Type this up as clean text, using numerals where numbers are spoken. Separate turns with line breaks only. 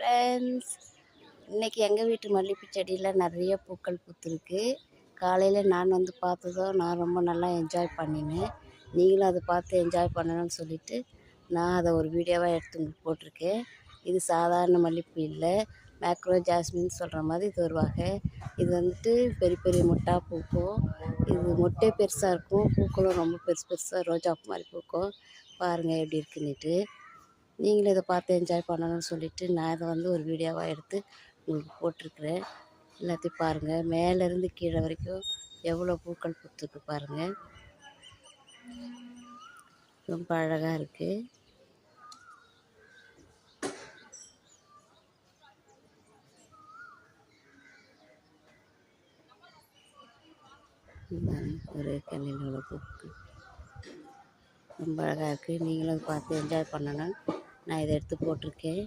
Friends, இன்றைக்கி எங்கள் வீட்டு மல்லிகைப்பூ செடியில் நிறைய பூக்கள் பூத்துருக்கு. காலையில் நான் வந்து பார்த்ததும் நான் ரொம்ப நல்லா என்ஜாய் பண்ணினேன். நீங்களும் அதை பார்த்து என்ஜாய் பண்ணணும்னு சொல்லிவிட்டு நான் அதை ஒரு வீடியோவாக எடுத்து உங்களுக்கு போட்டிருக்கேன். இது சாதாரண மல்லிகைப்பூ இல்லை, மேக்ரோ ஜாஸ்மின் சொல்கிற மாதிரி இது ஒரு வகை. இது வந்துட்டு பெரிய பெரிய மொட்டாக பூக்கும். இது மொட்டே பெருசாக இருக்கும், பூக்களும் ரொம்ப பெருசு பெருசாக ரோஜா பூ மாதிரி பூக்கும். பாருங்கள் எப்படி இருக்குன்னுட்டு. நீங்களும் இதை பார்த்து என்ஜாய் பண்ணணும்னு சொல்லிவிட்டு நான் இதை வந்து ஒரு வீடியோவாக எடுத்து உங்களுக்கு போட்டிருக்கிறேன். எல்லாத்தையும் பாருங்கள், மேலேருந்து கீழே வரைக்கும் எவ்வளோ பூக்கள் பூத்துருக்கு பாருங்கள். ரொம்ப அழகாக இருக்குது. ஒரு கண்ணில் உள்ள பூக்கள் ரொம்ப அழகாக இருக்குது. நீங்களும் பார்த்து என்ஜாய் பண்ணணும்னு நான் இதை எடுத்து போட்டிருக்கேன்.